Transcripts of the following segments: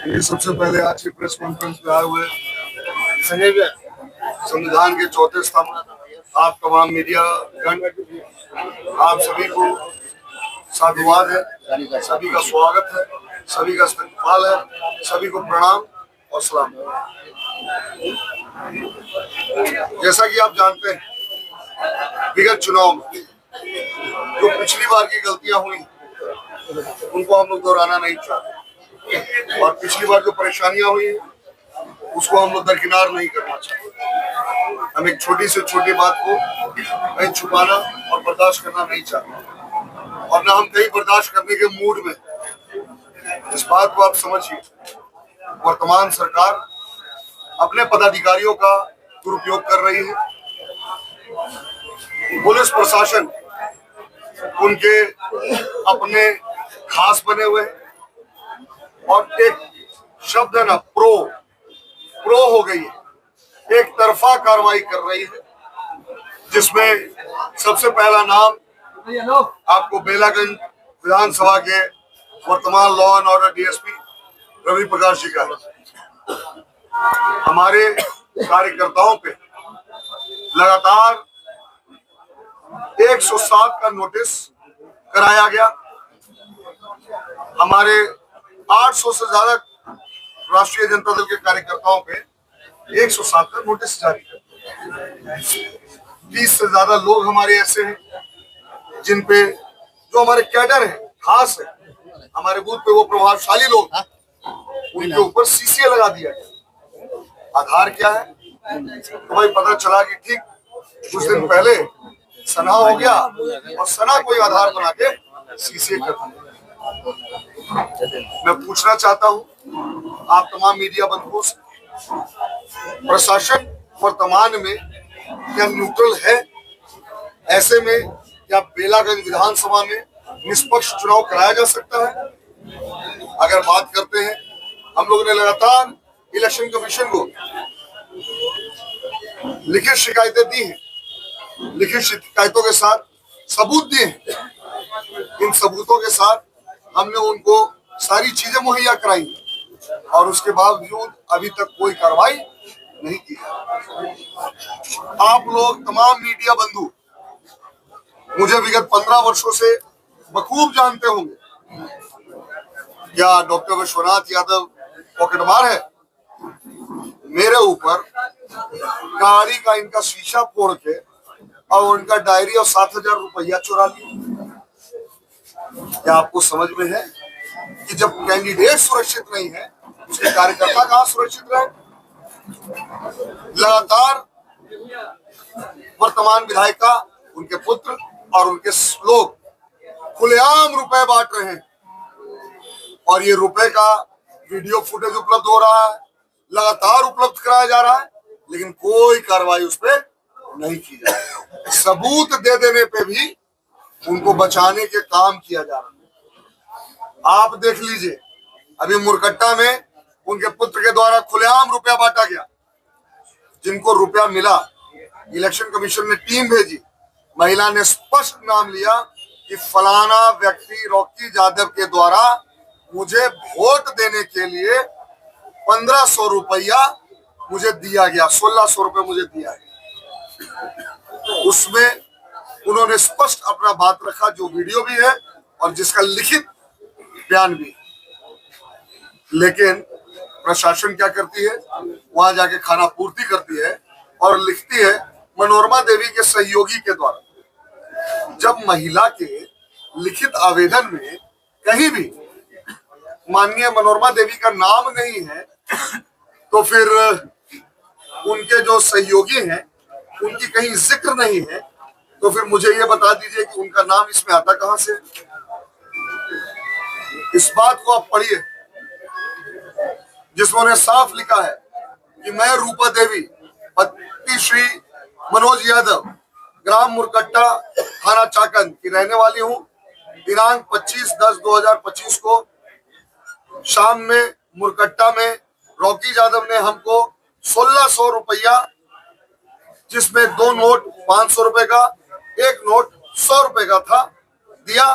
ये सबसे पहले आज की प्रेस कॉन्फ्रेंस में आए हुए संविधान के चौथे स्तंभ आप तमाम मीडिया गण, आप सभी को साधुवाद है, सभी का स्वागत है, सभी का इस्तकबाल है, सभी को प्रणाम और सलाम। जैसा कि आप जानते हैं, विगत चुनाव में जो पिछली बार की गलतियां हुई उनको हम लोग दोहराना नहीं चाहते और पिछली बार जो परेशानियां हुई उसको हम लोग दरकिनार नहीं करना चाहते। हम एक छोटी से छोटी बात को कहीं छुपाना और बर्दाश्त करना नहीं चाहते और ना हम कहीं बर्दाश्त करने के मूड में। इस बात को आप समझिए, वर्तमान सरकार अपने पदाधिकारियों का दुरुपयोग कर रही है। पुलिस प्रशासन उनके अपने खास बने हुए और एक शब्द है ना, प्रो हो गई है, एक तरफा कार्रवाई कर रही है, जिसमें सबसे पहला नाम आपको बेलागंज विधानसभा के वर्तमान law and order DSP Ravi Prakash ji का है। हमारे कार्यकर्ताओं पे लगातार 107 का नोटिस कराया गया। हमारे 800 से ज्यादा राष्ट्रीय जनता दल के कार्यकर्ताओं पे 107 का नोटिस जारी कर। 30 से ज्यादा लोग हमारे ऐसे हैं जिन पे, जो हमारे कैडर है, खास है, हमारे बूथ पे वो प्रभावशाली लोग, उनके ऊपर सीसीए लगा दिया गया। आधार क्या है तो भाई पता चला कि ठीक कुछ दिन पहले सना हो गया और सना कोई आधार बना के सीसीए कर दिया। मैं पूछना चाहता हूं आप तमाम मीडिया बंधुओं से, प्रशासन वर्तमान में क्या न्यूट्रल है? ऐसे में क्या बेलागंज विधानसभा में निष्पक्ष चुनाव कराया जा सकता है? अगर बात करते हैं, हम लोगों ने लगातार इलेक्शन कमीशन को लिखित शिकायतें दी हैं, लिखित शिकायतों के साथ सबूत दिए हैं। इन सबूतों के साथ हमने उनको सारी चीजें मुहैया कराई और उसके बावजूद अभी तक कोई कार्रवाई नहीं की। आप लोग तमाम मीडिया बंधु मुझे विगत 15 वर्षों से बखूब जानते होंगे। क्या डॉक्टर विश्वनाथ यादव पॉकेटमार है? मेरे ऊपर गाड़ी का इनका शीशा फोड़ के और उनका डायरी और 7,000 रुपया चुरा लिया। क्या आपको समझ में है कि जब कैंडिडेट सुरक्षित नहीं है, उसके कार्यकर्ता कहाँ सुरक्षित रहे? लगातार वर्तमान विधायिका, उनके पुत्र और उनके लोग खुलेआम रुपए बांट रहे हैं और ये रुपए का वीडियो फुटेज उपलब्ध हो रहा है, लगातार उपलब्ध कराया जा रहा है, लेकिन कोई कार्रवाई उस पर नहीं की जा रही। सबूत दे देने पे भी उनको बचाने के काम किया जा रहा है। आप देख लीजिए, अभी मुरकट्टा में उनके पुत्र के द्वारा खुलेआम रुपया बांटा गया। जिनको रुपया मिला, इलेक्शन कमीशन ने टीम भेजी, महिला ने स्पष्ट नाम लिया कि फलाना व्यक्ति रॉकी यादव के द्वारा मुझे वोट देने के लिए 1500 रुपया मुझे दिया गया, 1600 रुपये मुझे दिया गया। उसमें उन्होंने स्पष्ट अपना बात रखा, जो वीडियो भी है और जिसका लिखित बयान भी। लेकिन प्रशासन क्या करती है, वहां जाके खाना पूर्ति करती है और लिखती है मनोरमा देवी के सहयोगी के द्वारा। जब महिला के लिखित आवेदन में कहीं भी माननीय मनोरमा देवी का नाम नहीं है, तो फिर उनके जो सहयोगी हैं उनकी कहीं जिक्र नहीं है, तो फिर मुझे ये बता दीजिए कि उनका नाम इसमें आता कहां से? इस बात को आप पढ़िए, जिसमें साफ लिखा है कि मैं रूपा देवी, पति श्री मनोज यादव, ग्राम मुरकट्टा, थाना चाकंद की रहने वाली हूं। दिनांक 25/10/2025 को शाम में मुरकट्टा में रॉकी यादव ने हमको 1600 रुपया, जिसमें 2 नोट 500 रुपए का, 1 नोट 100 रुपए का था, दिया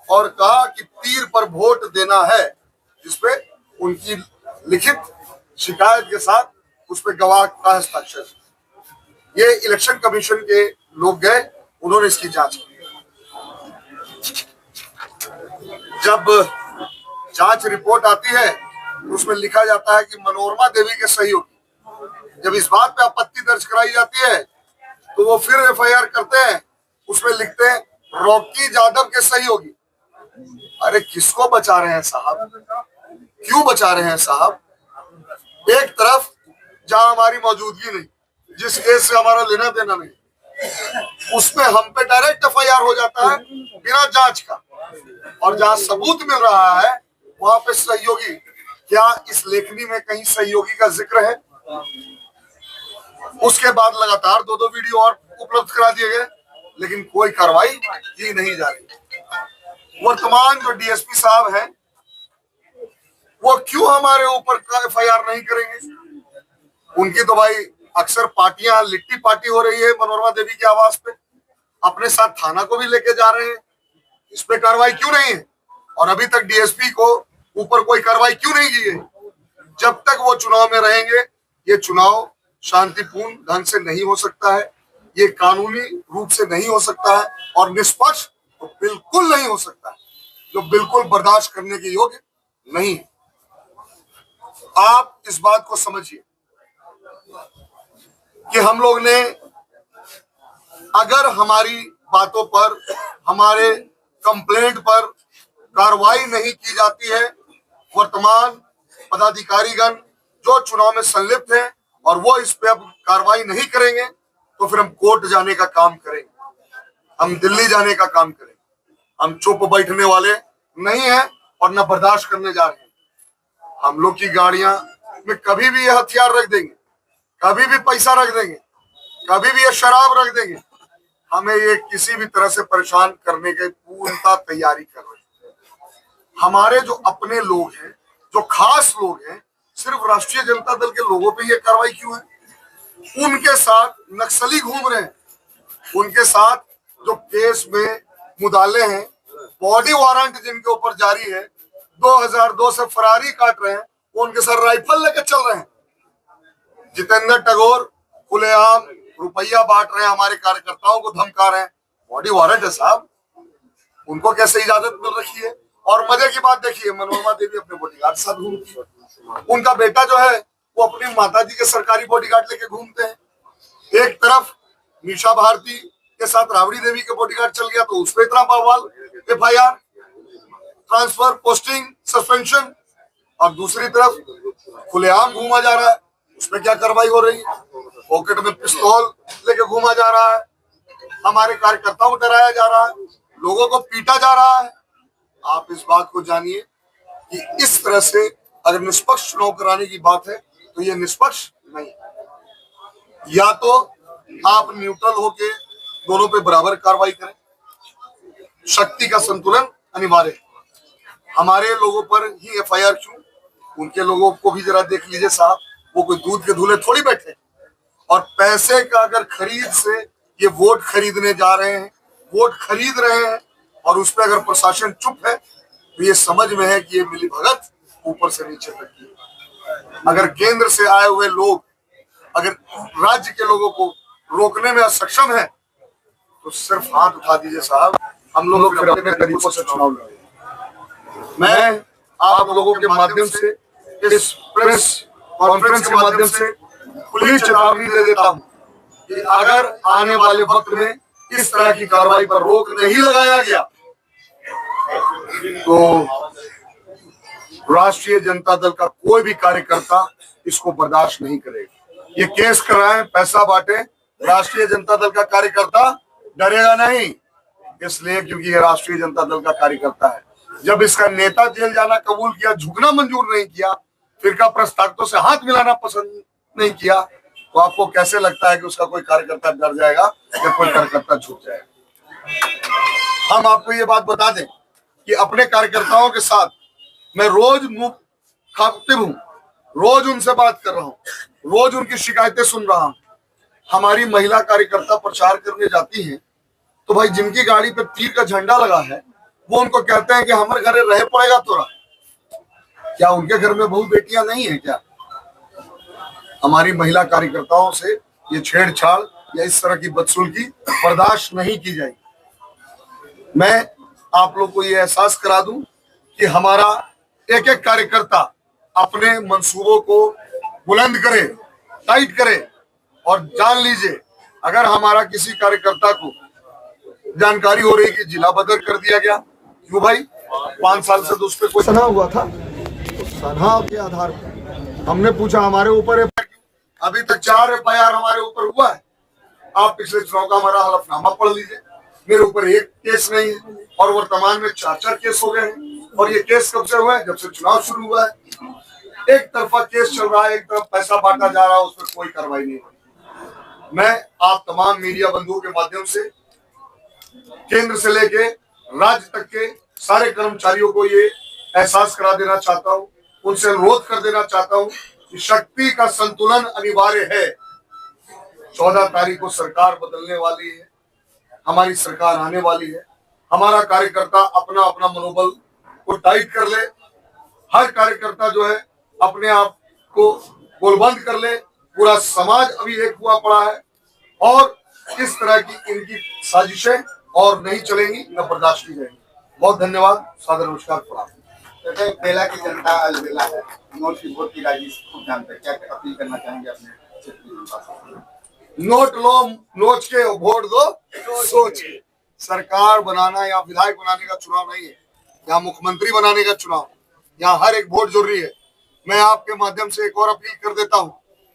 और कहा कि तीर पर वोट देना है, जिसपे उनकी लिखित शिकायत के साथ उस पर गवाह का हस्ताक्षर। ये इलेक्शन कमीशन के लोग गए, उन्होंने इसकी जांच की। जब जांच रिपोर्ट आती है तो उसमें लिखा जाता है कि मनोरमा देवी के सहयोगी। जब इस बात पे आपत्ति दर्ज कराई जाती है तो वो फिर एफआईआर करते हैं, उसमें लिखते हैं रॉकी यादव के सहयोगी। अरे किसको बचा रहे हैं साहब, क्यों बचा रहे हैं साहब? एक तरफ जहां हमारी मौजूदगी नहीं, जिस केस से हमारा लेना देना नहीं, उसमें हम पे डायरेक्ट एफआईआर हो जाता है बिना जांच का, और जहां सबूत मिल रहा है वहां पे सहयोगी। क्या इस लेखनी में कहीं सहयोगी का जिक्र है? उसके बाद लगातार 2-2 वीडियो और उपलब्ध करा दिए गए, लेकिन कोई कार्रवाई की नहीं जा रही। वर्तमान जो डीएसपी साहब हैं वो क्यों हमारे ऊपर एफआईआर नहीं करेंगे? उनकी तो भाई अक्सर पार्टियां लिट्टी पार्टी हो रही है मनोरमा देवी के आवास पे, अपने साथ थाना को भी लेके जा रहे हैं। इस पे कार्रवाई क्यों नहीं है? और अभी तक डीएसपी को ऊपर कोई कार्रवाई क्यों नहीं की है? जब तक वो चुनाव में रहेंगे, ये चुनाव शांतिपूर्ण ढंग से नहीं हो सकता है, ये कानूनी रूप से नहीं हो सकता है, और निष्पक्ष तो बिल्कुल नहीं हो सकता है, जो बिल्कुल बर्दाश्त करने के योग्य नहीं है। आप इस बात को समझिए कि हम लोग ने, अगर हमारी बातों पर, हमारे कंप्लेंट पर कार्रवाई नहीं की जाती है, वर्तमान पदाधिकारीगण जो चुनाव में संलिप्त हैं और वो इस पे अब कार्रवाई नहीं करेंगे, तो फिर हम कोर्ट जाने का काम करेंगे, हम दिल्ली जाने का काम करेंगे। हम चुप बैठने वाले नहीं हैं और न बर्दाश्त करने जा रहे हैं। हम लोग की गाड़ियां में कभी भी ये हथियार रख देंगे, कभी भी पैसा रख देंगे, कभी भी ये शराब रख देंगे। हमें ये किसी भी तरह से परेशान करने की पूर्णता तैयारी कर रहे हैं। हमारे जो अपने लोग हैं, जो खास लोग हैं, सिर्फ राष्ट्रीय जनता दल के लोगों पे ये कार्रवाई क्यों है? उनके साथ नक्सली घूम रहे हैं, उनके साथ जो केस में मुदाले हैं, बॉडी वारंट जिनके ऊपर जारी है, 2002 से फरारी काट रहे हैं, वो उनके साथ राइफल लेकर चल रहे हैं। जितेंद्र टैगोर खुलेआम रुपया बांट रहे हैं, हमारे कार्यकर्ताओं को धमका रहे हैं। बॉडी वारंट है साहब, उनको कैसे इजाजत मिल रखी है? और मजे की बात देखिए, मनोरमा देवी अपने बॉडीगार्ड के साथ घूमती है, उनका बेटा जो है वो अपनी माताजी के सरकारी बॉडीगार्ड लेके घूमते हैं। एक तरफ मीशा भारती के साथ राबड़ी देवी के बॉडीगार्ड चल गया तो उस पर इतना बवाल, एफआईआर, ट्रांसफर, पोस्टिंग, सस्पेंशन, और दूसरी तरफ खुलेआम घूमा जा रहा है, उसमें क्या कार्रवाई हो रही है? पॉकेट में पिस्तौल लेके घूमा जा रहा है, हमारे कार्यकर्ताओं को डराया जा रहा है, लोगों को पीटा जा रहा है। आप इस बात को जानिए कि इस तरह से अगर निष्पक्ष चुनाव कराने की बात है तो ये निष्पक्ष नहीं। या तो आप न्यूट्रल होके दोनों पे बराबर कार्रवाई करें, शक्ति का संतुलन अनिवार्य है। हमारे लोगों पर ही एफआईआर क्यों? उनके लोगों को भी जरा देख लीजिए साहब, वो कोई दूध के धुले थोड़ी बैठे। और पैसे का अगर खरीद से ये वोट खरीदने जा रहे हैं, वोट खरीद रहे हैं, और उस पर अगर प्रशासन चुप है तो ये समझ में है कि ये मिलीभगत ऊपर से नीचे तक की। अगर केंद्र से आए हुए लोग अगर राज्य के लोगों को रोकने में असक्षम है तो सिर्फ हाथ उठा दीजिए साहब, हम लोग फिर अपने तरीकों से चुनाव लड़ेंगे। मैं आप लोगों के माध्यम से, इस प्रेस कॉन्फ्रेंस के माध्यम से खुली चेतावनी दे देता हूं कि अगर आने वाले वक्त में इस तरह की कार्रवाई पर रोक नहीं लगाया गया तो राष्ट्रीय जनता दल का कोई भी कार्यकर्ता इसको बर्दाश्त नहीं करेगा। ये केस कराएं, पैसा बांटे, राष्ट्रीय जनता दल का कार्यकर्ता डरेगा नहीं, इसलिए क्योंकि ये राष्ट्रीय जनता दल का कार्यकर्ता है। जब इसका नेता जेल जाना कबूल किया, झुकना मंजूर नहीं किया, फिरका प्रस्तावकों से हाथ मिलाना पसंद नहीं किया, तो आपको कैसे लगता है कि उसका कोई कार्यकर्ता डर जाएगा या कोई कार्यकर्ता झुक जाएगा? हम आपको ये बात बता दें कि अपने कार्यकर्ताओं के साथ मैं रोज मुखातिब हूं, रोज उनसे बात कर रहा हूं, रोज उनकी शिकायतें सुन रहा हूं। हमारी महिला कार्यकर्ता प्रचार करने जाती हैं तो भाई जिनकी गाड़ी पे तीर का झंडा लगा है वो उनको कहते हैं कि हमारे घरे रह पड़ेगा तोरा। क्या उनके घर में बहू बेटियां नहीं है क्या? हमारी महिला कार्यकर्ताओं से ये छेड़छाड़ या इस तरह की बदसलूकी बर्दाश्त नहीं की जाएगी। मैं आप लोग को ये एहसास करा दूं कि हमारा एक एक कार्यकर्ता अपने मंसूबों को बुलंद करे, टाइट करे, और जान लीजिए अगर हमारा किसी कार्यकर्ता को जानकारी हो रही कि जिला बदल कर दिया गया, क्यों भाई 5 साल से तो उस पर कोई सना हुआ था, तो सना के आधार पर हमने पूछा हमारे ऊपर अभी तक 4 FIR हमारे ऊपर हुआ है। आप पिछले चुनाव का हमारा हलफनामा पढ़ लीजिए, मेरे ऊपर एक केस नहीं है और वर्तमान में 4 केस हो गए हैं। और ये केस कब से हुआ है? जब से चुनाव शुरू हुआ है। एक तरफा केस चल रहा है, एक तरफ पैसा बांटा जा रहा है, उसमें कोई कार्रवाई नहीं हो रही। मैं आप तमाम मीडिया बंधुओं के माध्यम से केंद्र से लेके राज्य तक के सारे कर्मचारियों को ये एहसास करा देना चाहता हूँ, उनसे अनुरोध कर देना चाहता हूँ कि शक्ति का संतुलन अनिवार्य है। 14 तारीख को सरकार बदलने वाली है, हमारी सरकार आने वाली है। हमारा कार्यकर्ता अपना अपना मनोबल को टाइट कर ले, हर कार्यकर्ता जो है अपने आप को गोलबंद कर ले। पूरा समाज अभी एक हुआ पड़ा है और इस तरह की इनकी साजिशें और नहीं चलेंगी, न बर्दाश्त की जाएंगी। बहुत धन्यवाद, सादर नमस्कार, प्रणाम। बेला की जनता अलबेला है, नोट की वोट की राजी खूब जानते हैं, क्या अपील करना चाहेंगे अपने? नोट लो, नोच के वोट दो, सोच के। सरकार बनाना या विधायक बनाने का चुनाव नहीं है, या मुख्यमंत्री बनाने का चुनाव, यहाँ हर एक वोट जरूरी है। मैं आपके माध्यम से एक और अपील कर देता हूँ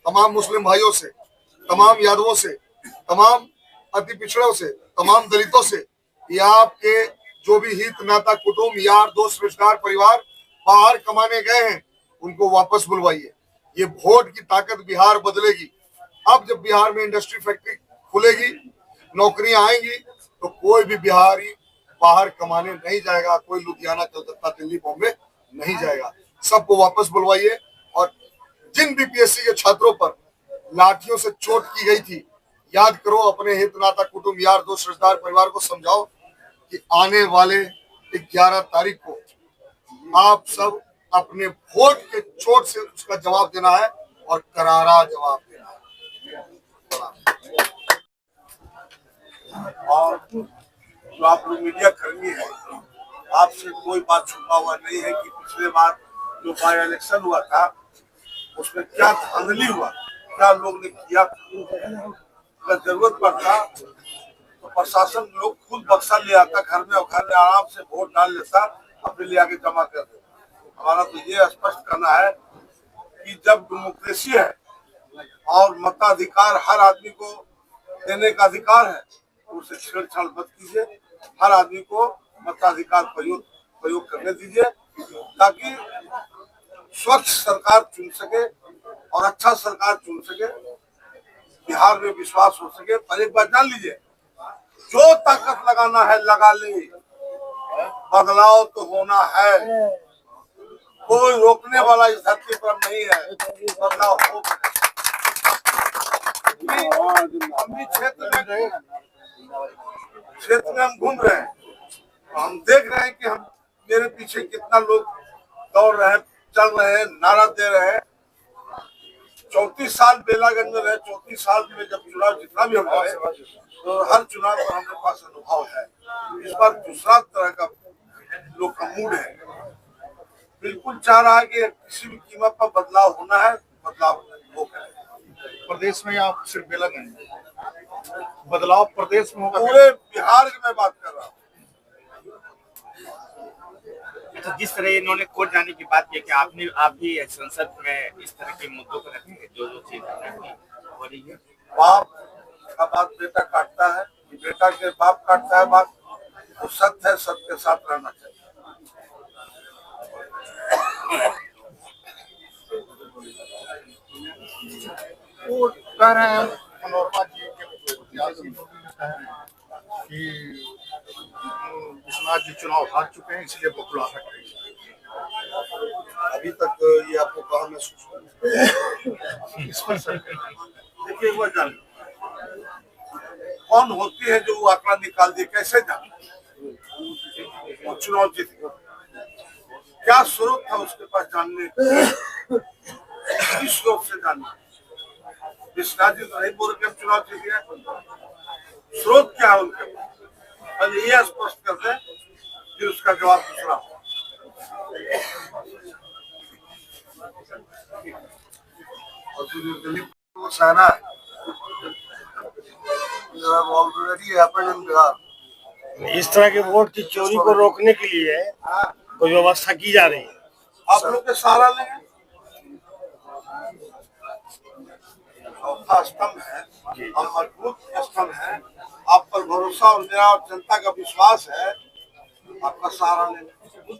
तमाम मुस्लिम भाइयों से, तमाम यादवों से, तमाम अति पिछड़ों से, तमाम दलितों से, कि आपके जो भी हित नाता कुटुंब यार दोस्त रिश्तेदार परिवार बाहर कमाने गए हैं उनको वापस बुलवाइए। ये वोट की ताकत बिहार बदलेगी। अब जब बिहार में इंडस्ट्री फैक्ट्री खुलेगी, नौकरियां आएंगी, तो कोई भी बिहारी बाहर कमाने नहीं जाएगा, कोई लुधियाना कलकत्ता दिल्ली बॉम्बे नहीं जाएगा। सबको वापस बुलवाइए। और जिन भी PSC के छात्रों पर लाठियों से चोट की गई थी, याद करो, अपने हित नाता कुटुंब यार दोस्त रिश्तेदार परिवार को समझाओ कि आने वाले 11 तारीख को आप सब अपने वोट के चोट से उसका जवाब देना है और करारा जवाब देना है। और जो आप लोग मीडिया कर्मी है, आपसे कोई बात छुपा हुआ नहीं है कि पिछले बार जो बाई इलेक्शन हुआ था उसमें क्या धांधली हुआ, क्या लोग ने किया। अगर जरूरत पड़ता तो प्रशासन लोग खुद बक्सा ले आता घर में और घर में आराम से वोट डाल लेता और फिर ले आके जमा कर देता। हमारा तो ये स्पष्ट करना है कि जब डेमोक्रेसी है और मताधिकार हर आदमी को देने का अधिकार है, तो उसे छेड़छाड़ मत कीजिए। हर आदमी को मताधिकार प्रयोग करने दीजिए ताकि स्वच्छ सरकार चुन सके और अच्छा सरकार चुन सके, बिहार में विश्वास हो सके। पर एक बार जान लीजिए, जो ताकत लगाना है लगा ले, बदलाव तो होना है, कोई रोकने वाला इस धरती पर नहीं है, बदलाव हो। हम भी क्षेत्र में हम घूम रहे हैं, हम देख रहे हैं कि हम मेरे पीछे कितना लोग दौड़ रहे हैं, चल रहे हैं, नारा दे रहे हैं। 34 साल बेलागंज में रहे, 34 साल में जब चुनाव जितना भी हम लड़े तो हर चुनाव पर हमारे पास अनुभव है। इस बार दूसरा तरह का लोग का मूड है, बिल्कुल चाह रहा है कि किसी भी कीमत पर बदलाव होना है, बदलाव होगा। प्रदेश में आप सिर्फ बेलागंज, बदलाव प्रदेश में होगा, पूरे बिहार की मैं बात कर रहा हूँ। तो जिस तरह इन्होंने कोर्ट जाने की बात की कि आप भी संसद में इस तरह के मुद्दों को रखेंगे, जो चीज हो रही है। बाप का बात बेटा काटता है, बेटा के बाप काटता है बात, तो सत्य है, सत्य के साथ रहना चाहिए। वो कह रहे हैं मनोरमा जी के कि विश्वनाथ जी चुनाव हार चुके हैं, इसलिए बबुलाहट है। अभी तक ये आपको कहा महसूस हुआ? इस पर सर देखिए, वो जान कौन होती है जो वो आंकड़ा निकाल दिए, कैसे जाने वो चुनाव जीत गया, क्या स्रोत था उसके पास जाने जानने किस स्रोत से जानने। मिश्रा जी तो नहीं बोल के हम चुनाव जीत गए, स्रोत क्या है उनके पास, पहले ये स्पष्ट कर दें, फिर उसका जवाब दूसरा। और जो दिलीप को सहना है, ऑलरेडी हैपेंड इन बिहार। इस तरह के वोट की चोरी को रोकने के लिए कोई व्यवस्था की जा रही है। आप लोग के सहारा लेंगे, चौथा स्तंभ है, हम मजबूत स्तंभ है, आप पर भरोसा और मेरा और जनता का विश्वास है, आपका सहारा लेंगे।